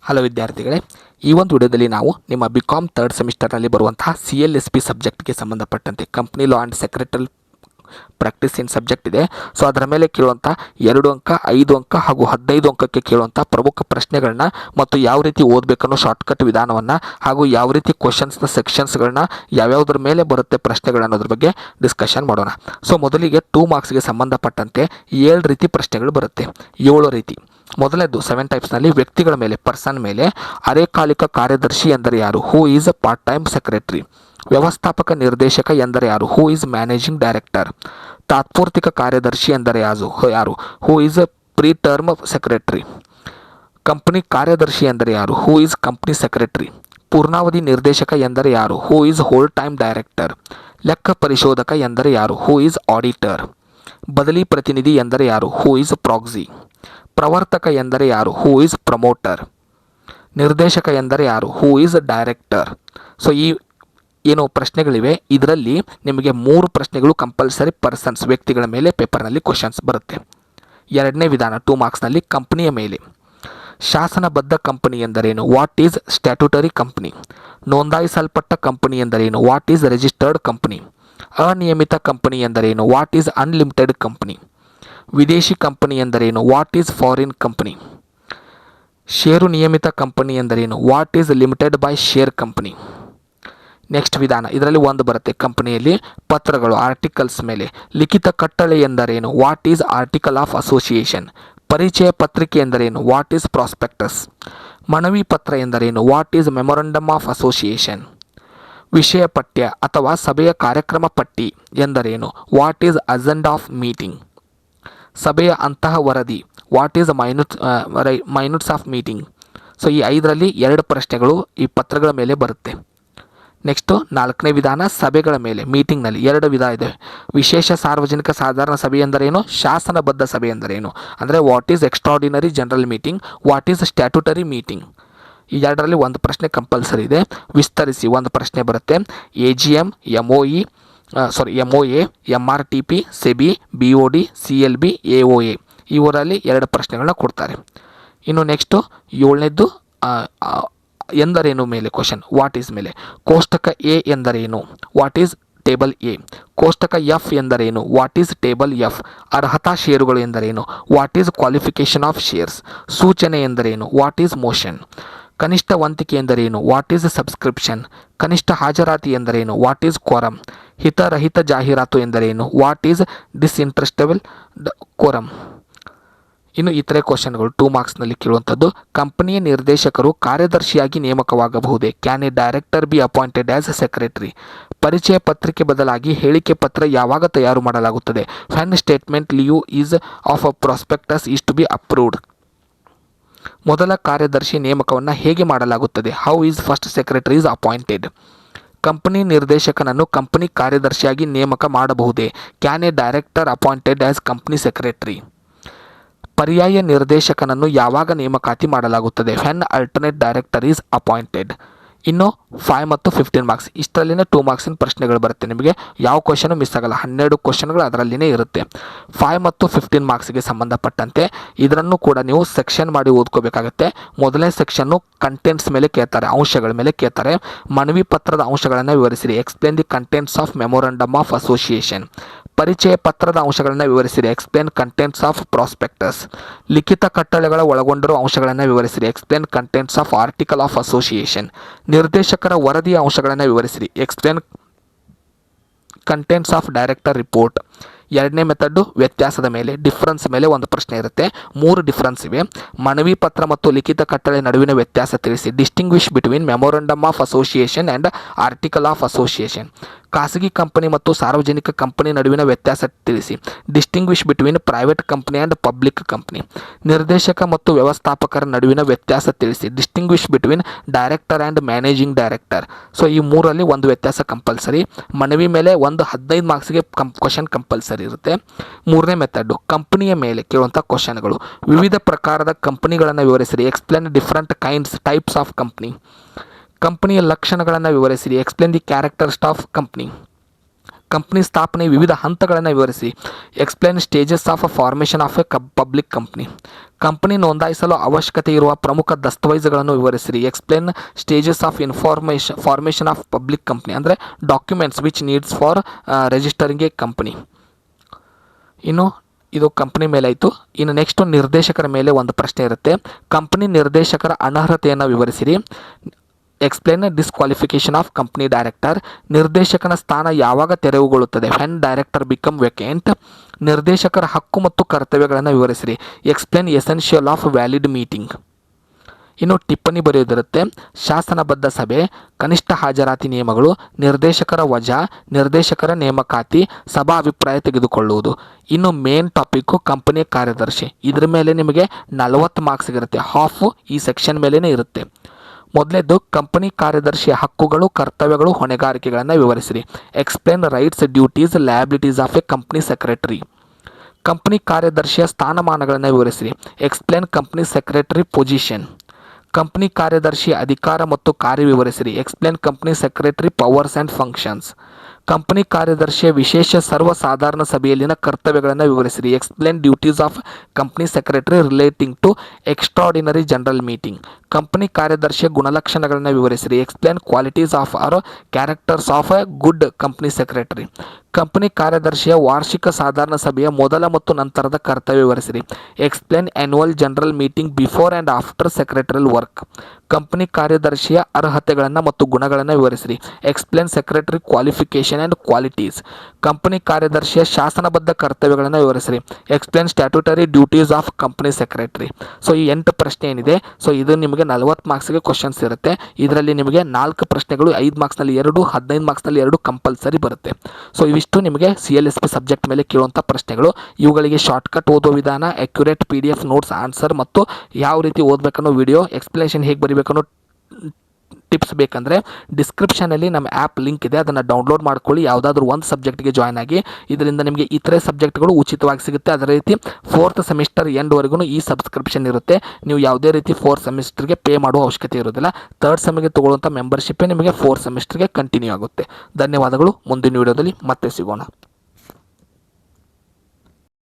Hello ವಿದ್ಯಾರ್ಥಿಗಳೇ, ಈ ಒಂದು ವಿಡಿಯೋದಲ್ಲಿ ನಾವು ನಿಮ್ಮ ಬಿಕಾಮ್ ಥರ್ಡ್ ಸೆಮಿಸ್ಟರ್ನಲ್ಲಿ ಬರುವಂತಹ CLSP ಸಬ್ಜೆಕ್ಟ್ಗೆ ಸಂಬಂಧಪಟ್ಟಂತೆ company law and secretary practice ಏನು ಸಬ್ಜೆಕ್ಟ್ ಇದೆ, ಸೊ ಅದರ ಮೇಲೆ ಕೇಳುವಂಥ 2 ಅಂಕ 5 ಅಂಕ ಹಾಗೂ 15 ಅಂಕಕ್ಕೆ ಕೇಳುವಂಥ ಪ್ರಮುಖ ಪ್ರಶ್ನೆಗಳನ್ನ ಮತ್ತು ಯಾವ ರೀತಿ ಓದಬೇಕನ್ನೋ ಶಾರ್ಟ್ಕಟ್ ವಿಧಾನವನ್ನು ಹಾಗೂ ಯಾವ ರೀತಿ ಕ್ವಶನ್ಸ್ನ ಸೆಕ್ಷನ್ಸ್ಗಳನ್ನ ಯಾವ್ಯಾವುದ್ರ ಮೇಲೆ ಬರುತ್ತೆ ಪ್ರಶ್ನೆಗಳು ಅನ್ನೋದ್ರ ಬಗ್ಗೆ ಡಿಸ್ಕಷನ್ ಮಾಡೋಣ. ಸೊ ಮೊದಲಿಗೆ 2 ಮಾರ್ಕ್ಸ್ಗೆ ಸಂಬಂಧಪಟ್ಟಂತೆ 7 ರೀತಿ ಪ್ರಶ್ನೆಗಳು ಬರುತ್ತೆ. 7 ರೀತಿ. ಮೊದಲನೇದು 7 ಟೈಪ್ಸ್ನಲ್ಲಿ ವ್ಯಕ್ತಿಗಳ ಮೇಲೆ, ಪರ್ಸನ್ ಮೇಲೆ. ಅರೆಕಾಲಿಕ ಕಾರ್ಯದರ್ಶಿ ಎಂದರೆ ಯಾರು? Who is a part time secretary. ವ್ಯವಸ್ಥಾಪಕ ನಿರ್ದೇಶಕ ಎಂದರೆ ಯಾರು? Who is managing director. ತಾತ್ಪೂರ್ತಿಕ ಕಾರ್ಯದರ್ಶಿ ಎಂದರೆ ಯಾರು? Who is a pre term secretary. Company ಕಾರ್ಯದರ್ಶಿ ಎಂದರೆ ಯಾರು? Who is company secretary. ಪೂರ್ಣಾವಧಿ ನಿರ್ದೇಶಕ ಎಂದರೆ ಯಾರು? Who is whole time director. ಲೆಕ್ಕ ಪರಿಶೋಧಕ ಎಂದರೆ ಯಾರು? Who is auditor. ಬದಲಿ ಪ್ರತಿನಿಧಿ ಎಂದರೆ ಯಾರು? Who is proxy. ಪ್ರವರ್ತಕ ಎಂದರೆ ಯಾರು? Who is promoter. ನಿರ್ದೇಶಕ ಎಂದರೆ ಯಾರು? Who is director. ಸೊ ಈ ಏನು ಪ್ರಶ್ನೆಗಳಿವೆ, ಇದರಲ್ಲಿ ನಿಮಗೆ 3 ಪ್ರಶ್ನೆಗಳು ಕಂಪಲ್ಸರಿ ಪರ್ಸನ್ಸ್ ವ್ಯಕ್ತಿಗಳ ಮೇಲೆ ಪೇಪರ್ನಲ್ಲಿ ಕ್ವಶನ್ಸ್ ಬರುತ್ತೆ. ಎರಡನೇ ವಿಧಾನ 2 ಮಾರ್ಕ್ಸ್ನಲ್ಲಿ ಕಂಪನಿಯ ಮೇಲೆ. ಶಾಸನಬದ್ಧ ಕಂಪನಿ ಎಂದರೇನು? What is statutory company. ನೋಂದಾಯಿಸಲ್ಪಟ್ಟ ಕಂಪನಿ ಎಂದರೇನು? What is registered company. ಅನಿಯಮಿತ ಕಂಪನಿ ಎಂದರೇನು? What is unlimited company. ವಿದೇಶಿ ಕಂಪನಿ ಎಂದರೇನು? What is foreign company. ಷೇರು ನಿಯಮಿತ ಕಂಪನಿ ಎಂದರೇನು? What is limited by share company. Next ವಿಧಾನ, ಇದರಲ್ಲಿ ಒಂದು ಬರುತ್ತೆ ಕಂಪನಿಯಲ್ಲಿ ಪತ್ರಗಳು, ಆರ್ಟಿಕಲ್ಸ್ ಮೇಲೆ. ಲಿಖಿತ ಕಟ್ಟಳೆ ಎಂದರೇನು? What is article of association. ಪರಿಚಯ ಪತ್ರಿಕೆ ಎಂದರೇನು? What is prospectus. ಮನವಿ ಪತ್ರ ಎಂದರೇನು? What is memorandum of association. ವಿಷಯ ಪಠ್ಯ ಅಥವಾ ಸಭೆಯ ಕಾರ್ಯಕ್ರಮ ಪಟ್ಟಿ ಎಂದರೇನು? What is agenda of meeting. ಸಭೆಯ ಅಂತಹ ವರದಿ. What is minutes of meeting. So ಈ 5ರಲ್ಲಿ 2 ಪ್ರಶ್ನೆಗಳು ಈ ಪತ್ರಗಳ ಮೇಲೆ ಬರುತ್ತೆ. ನೆಕ್ಸ್ಟು 4ನೇ ವಿಧಾನ ಸಭೆಗಳ ಮೇಲೆ, ಮೀಟಿಂಗ್ನಲ್ಲಿ 2 ವಿಧ ಇದೆ. ವಿಶೇಷ ಸಾರ್ವಜನಿಕ ಸಾಧಾರಣ ಸಭೆ ಎಂದರೇನು? ಶಾಸನಬದ್ಧ ಸಭೆ ಎಂದರೇನು? ಅಂದರೆ what is extraordinary general meeting. What is statutory meeting. ಈ 2ರಲ್ಲಿ 1 ಪ್ರಶ್ನೆ ಕಂಪಲ್ಸರಿ ಇದೆ. ವಿಸ್ತರಿಸಿ 1 ಪ್ರಶ್ನೆ ಬರುತ್ತೆ. AGM, MOA, MRTP, SEBI, BOD, CLB, AOA ಇವರಲ್ಲಿ 2 ಪ್ರಶ್ನೆಗಳನ್ನ ಕೊಡ್ತಾರೆ. ಇನ್ನು ನೆಕ್ಸ್ಟು 7ನೇದ್ದು ಎಂದರೇನು ಮೇಲೆ ಕ್ವಶನ್, ವಾಟ್ ಈಸ್ ಮೇಲೆ. ಕೋಷ್ಟಕ A ಎಂದರೇನು? What is table A. ಕೋಷ್ಟಕ F ಎಂದರೇನು? What is table F. ಅರ್ಹತಾ ಷೇರುಗಳು ಎಂದರೇನು? What is qualification of shares. ಸೂಚನೆ ಎಂದರೇನು? What is motion. ಕನಿಷ್ಠ ವಂತಿಕೆ ಎಂದರೇನು? What is subscription. ಕನಿಷ್ಠ ಹಾಜರಾತಿ ಎಂದರೇನು? What is quorum. ಹಿತರಹಿತ ಜಾಹೀರಾತು ಎಂದರೇನು? What is disinterestable quorum. ಇನ್ನು ಇತರೆ ಕ್ವಶನ್ಗಳು 2 ಮಾರ್ಕ್ಸ್ನಲ್ಲಿ ಕೇಳುವಂಥದ್ದು. ಕಂಪನಿಯ ನಿರ್ದೇಶಕರು ಕಾರ್ಯದರ್ಶಿಯಾಗಿ ನೇಮಕವಾಗಬಹುದೇ? Can a director be appointed as secretary. ಪರಿಚಯ ಪತ್ರಿಕೆ ಬದಲಾಗಿ ಹೇಳಿಕೆ ಪತ್ರ ಯಾವಾಗ ತಯಾರು ಮಾಡಲಾಗುತ್ತದೆ? Fan statement lieu is of a prospectus is to be approved. ಮೊದಲ ಕಾರ್ಯದರ್ಶಿ ನೇಮಕವನ್ನು ಹೇಗೆ ಮಾಡಲಾಗುತ್ತದೆ? How is first secretary is appointed. Company ನಿರ್ದೇಶಕನನ್ನು ಕಂಪನಿ ಕಾರ್ಯದರ್ಶಿಯಾಗಿ ನೇಮಕ ಮಾಡಬಹುದೇ? Can a director appointed as company secretary. ಪರ್ಯಾಯ ನಿರ್ದೇಶಕನನ್ನು ಯಾವಾಗ ನೇಮಕಾತಿ ಮಾಡಲಾಗುತ್ತದೆ? When alternate director is appointed. ಇನ್ನು 5 ಮತ್ತು 15 ಮಾರ್ಕ್ಸ್ ಇಷ್ಟರಲ್ಲಿನೇ 2 ಮಾರ್ಕ್ಸಿನ ಪ್ರಶ್ನೆಗಳು ಬರುತ್ತೆ. ನಿಮಗೆ ಯಾವ ಕ್ವಶನು ಮಿಸ್ ಆಗಲ್ಲ, 12 ಕ್ವಶನ್ಗಳು ಅದರಲ್ಲಿನೇ ಇರುತ್ತೆ. 5 ಮತ್ತು 15 ಮಾರ್ಕ್ಸ್ಗೆ ಸಂಬಂಧಪಟ್ಟಂತೆ ಇದನ್ನು ಕೂಡ ನೀವು ಸೆಕ್ಷನ್ ಮಾಡಿ ಓದ್ಕೋಬೇಕಾಗುತ್ತೆ. ಮೊದಲನೇ ಸೆಕ್ಷನ್ನು ಕಂಟೆಂಟ್ಸ್ ಮೇಲೆ ಕೇಳ್ತಾರೆ, ಅಂಶಗಳ ಮೇಲೆ ಕೇಳ್ತಾರೆ. ಮನವಿ ಪತ್ರದ ಅಂಶಗಳನ್ನು ವಿವರಿಸಿರಿ. Explain the contents of memorandum of association. ಪರಿಚಯ ಪತ್ರದ ಅಂಶಗಳನ್ನು ವಿವರಿಸಿರಿ. Explain contents of prospectus. ಲಿಖಿತ ಕಟ್ಟಳೆಗಳ ಒಳಗೊಂಡಿರುವ ಅಂಶಗಳನ್ನು ವಿವರಿಸಿರಿ. Explain contents of article of association. ನಿರ್ದೇಶಕರ ವರದಿಯ ಅಂಶಗಳನ್ನು ವಿವರಿಸಿರಿ. Explain contents of director report. 2ನೇ ಮೆಥಡ್ಡು ವ್ಯತ್ಯಾಸದ ಮೇಲೆ, ಡಿಫ್ರೆನ್ಸ್ ಮೇಲೆ 1 ಪ್ರಶ್ನೆ ಇರುತ್ತೆ. 3 ಡಿಫ್ರೆನ್ಸ್ ಇವೆ. ಮನವಿ ಪತ್ರ ಮತ್ತು ಲಿಖಿತ ಕಟ್ಟಳೆ ನಡುವಿನ ವ್ಯತ್ಯಾಸ ತಿಳಿಸಿ. Distinguish between memorandum of association and article of association. ಖಾಸಗಿ ಕಂಪನಿ ಮತ್ತು ಸಾರ್ವಜನಿಕ ಕಂಪನಿ ನಡುವಿನ ವ್ಯತ್ಯಾಸ ತಿಳಿಸಿ. Distinguish between private company and public company. ನಿರ್ದೇಶಕ ಮತ್ತು ವ್ಯವಸ್ಥಾಪಕರ ನಡುವಿನ ವ್ಯತ್ಯಾಸ ತಿಳಿಸಿ. Distinguish between director and managing director. So ಈ 3ರಲ್ಲಿ 1 ವ್ಯತ್ಯಾಸ ಕಂಪಲ್ಸರಿ. ಮನವಿ ಮೇಲೆ 15 ಮಾರ್ಕ್ಸ್ಗೆ ಕ್ವಶನ್ ಕಂಪಲ್ಸರಿ ಇರುತ್ತೆ. 3ನೇ ಮೆಥಡ್ಡು ಕಂಪನಿಯ ಮೇಲೆ ಕೇಳುವಂಥ ಕ್ವಶನ್ಗಳು. ವಿವಿಧ ಪ್ರಕಾರದ ಕಂಪನಿಗಳನ್ನು ವಿವರಿಸಿರಿ. Explain different types of company. ಕಂಪನಿಯ ಲಕ್ಷಣಗಳನ್ನು ವಿವರಿಸಿರಿ. Explain the characters of company. Company ಸ್ಥಾಪನೆ ವಿವಿಧ ಹಂತಗಳನ್ನು ವಿವರಿಸಿ. Explain stages of formation of a public company. Company ನೋಂದಾಯಿಸಲು ಅವಶ್ಯಕತೆ ಇರುವ ಪ್ರಮುಖ ದಸ್ತಾವೇಜುಗಳನ್ನು ವಿವರಿಸಿರಿ. Explain stages of formation of public company ಅಂದರೆ documents which needs for registering a company. ಇನ್ನು ಇದು ಕಂಪನಿ ಮೇಲೆ ಆಯಿತು. ಇನ್ನು ನೆಕ್ಸ್ಟ್ ನಿರ್ದೇಶಕರ ಮೇಲೆ ಒಂದು ಪ್ರಶ್ನೆ ಇರುತ್ತೆ. ಕಂಪನಿ ನಿರ್ದೇಶಕರ ಅನರ್ಹತೆಯನ್ನು ವಿವರಿಸಿರಿ. Explain disqualification of company director. ನಿರ್ದೇಶಕನ ಸ್ಥಾನ ಯಾವಾಗ ತೆರವುಗೊಳ್ಳುತ್ತದೆ, ವೆನ್ ಡೈರೆಕ್ಟರ್ ಬಿಕಮ್ ವೇಕೆಂಟ್. ನಿರ್ದೇಶಕರ ಹಕ್ಕು ಮತ್ತು ಕರ್ತವ್ಯಗಳನ್ನು ವಿವರಿಸಿರಿ. Explain essential of valid meeting. ಇನ್ನು ಟಿಪ್ಪಣಿ ಬರೆಯುವುದಿರುತ್ತೆ. ಶಾಸನಬದ್ಧ ಸಭೆ, ಕನಿಷ್ಠ ಹಾಜರಾತಿ ನಿಯಮಗಳು, ನಿರ್ದೇಶಕರ ವಜಾ, ನಿರ್ದೇಶಕರ ನೇಮಕಾತಿ, ಸಭಾ ಅಭಿಪ್ರಾಯ ತೆಗೆದುಕೊಳ್ಳುವುದು. ಇನ್ನು ಮೇನ್ ಟಾಪಿಕ್ಕು ಕಂಪನಿಯ ಕಾರ್ಯದರ್ಶಿ. ಇದರ ಮೇಲೆ ನಿಮಗೆ 40 ಮಾರ್ಕ್ಸ್ ಇರುತ್ತೆ. ಹಾಫು ಈ ಸೆಕ್ಷನ್ ಮೇಲೇ ಇರುತ್ತೆ. ಮೊದಲೇದು ಕಂಪನಿ ಕಾರ್ಯದರ್ಶಿಯ ಹಕ್ಕುಗಳು, ಕರ್ತವ್ಯಗಳು, ಹೊಣೆಗಾರಿಕೆಗಳನ್ನು ವಿವರಿಸಿರಿ. Explain rights, duties, liabilities of a company secretary. Company ಕಾರ್ಯದರ್ಶಿಯ ಸ್ಥಾನಮಾನಗಳನ್ನು ವಿವರಿಸಿರಿ. Explain company secretary position. Company ಕಾರ್ಯದರ್ಶಿಯ ಅಧಿಕಾರ ಮತ್ತು ಕಾರ್ಯ ವಿವರಿಸಿರಿ. Explain company secretary powers and functions. Company ಕಾರ್ಯದರ್ಶಿಯ ವಿಶೇಷ ಸರ್ವಸಾಧಾರಣ ಸಭೆಯಲ್ಲಿನ ಕರ್ತವ್ಯಗಳನ್ನು ವಿವರಿಸಿರಿ. Explain duties of company secretary relating to extraordinary general meeting. Company ಕಾರ್ಯದರ್ಶಿಯ ಗುಣಲಕ್ಷಣಗಳನ್ನು ವಿವರಿಸಿರಿ. Explain qualities of or characters of a good company secretary. Company ಕಾರ್ಯದರ್ಶಿಯ ವಾರ್ಷಿಕ ಸಾಧಾರಣ ಸಭೆಯ ಮೊದಲ ಮತ್ತು ನಂತರದ ಕರ್ತವ್ಯ ವಿವರಿಸಿರಿ. Explain annual general meeting before and after secretarial work. Company ಕಾರ್ಯದರ್ಶಿಯ ಅರ್ಹತೆಗಳನ್ನು ಮತ್ತು ಗುಣಗಳನ್ನು ವಿವರಿಸಿರಿ. Explain secretary qualification and qualities. Company ಕಾರ್ಯದರ್ಶಿಯ ಶಾಸನಬದ್ಧ ಕರ್ತವ್ಯಗಳನ್ನು ವಿವರಿಸಿರಿ. Explain statutory duties of company secretary. So ಈ 8 ಪ್ರಶ್ನೆ ಏನಿದೆ, ಸೊ ಇದು ನಿಮಗೆ 40 ಮಾರ್ಕ್ಸ್ಗೆ ಕ್ವಶನ್ಸ್ ಇರುತ್ತೆ. ಇದರಲ್ಲಿ ನಿಮಗೆ 4 ಪ್ರಶ್ನೆಗಳು 5 ಮಾರ್ಕ್ಸ್ನಲ್ಲಿ 2, 15 ಮಾರ್ಕ್ಸ್ನಲ್ಲಿ 2 ಕಂಪಲ್ಸರಿ ಬರುತ್ತೆ. ಸೊ ಇವಿಷ್ಟು ನಿಮಗೆ CLSP ಸಬ್ಜೆಕ್ಟ್ ಮೇಲೆ ಕೇಳುವಂಥ ಪ್ರಶ್ನೆಗಳು. ಇವುಗಳಿಗೆ ಶಾರ್ಟ್ಕಟ್ ಓದೋ ವಿಧಾನ, ಅಕ್ಯುರೇಟ್ PDF ನೋಟ್ಸ್, ಆನ್ಸರ್ ಮತ್ತು ಯಾವ ರೀತಿ ಓದಬೇಕನ್ನೋ ವಿಡಿಯೋ, ಎಕ್ಸ್ಪ್ಲನೇಷನ್ ಹೇಗೆ ಬರೀಬೇಕನ್ನೋ ಟಿಪ್ಸ್ ಬೇಕಂದರೆ ಡಿಸ್ಕ್ರಿಪ್ಷನಲ್ಲಿ ನಮ್ಮ ಆ್ಯಪ್ ಲಿಂಕ್ ಇದೆ, ಅದನ್ನು ಡೌನ್ಲೋಡ್ ಮಾಡ್ಕೊಳ್ಳಿ. ಯಾವುದಾದ್ರೂ ಒಂದು ಸಬ್ಜೆಕ್ಟ್ಗೆ ಜಾಯ್ನ್ ಆಗಿ. ಇದರಿಂದ ನಿಮಗೆ ಇತರೆ ಸಬ್ಜೆಕ್ಟ್ಗಳು ಉಚಿತವಾಗಿ ಸಿಗುತ್ತೆ. ಅದೇ ರೀತಿ 4th ಸೆಮಿಸ್ಟರ್ ಎಂಡ್ವರೆಗೂ ಈ ಸಬ್ಸ್ಕ್ರಿಪ್ಷನ್ ಇರುತ್ತೆ. ನೀವು ಯಾವುದೇ ರೀತಿ 4th ಸೆಮಿಸ್ಟರ್ಗೆ ಪೇ ಮಾಡುವ ಅವಶ್ಯಕತೆ ಇರೋದಿಲ್ಲ. 3rd ಸೆಮಿಗೆ ತೊಗೊಳ್ಳುವಂಥ ಮೆಂಬರ್ಶಿಪ್ಪೇ ನಿಮಗೆ 4th ಸೆಮಿಸ್ಟರ್ಗೆ ಕಂಟಿನ್ಯೂ ಆಗುತ್ತೆ. ಧನ್ಯವಾದಗಳು. ಮುಂದಿನ ವಿಡಿಯೋದಲ್ಲಿ ಮತ್ತೆ ಸಿಗೋಣ.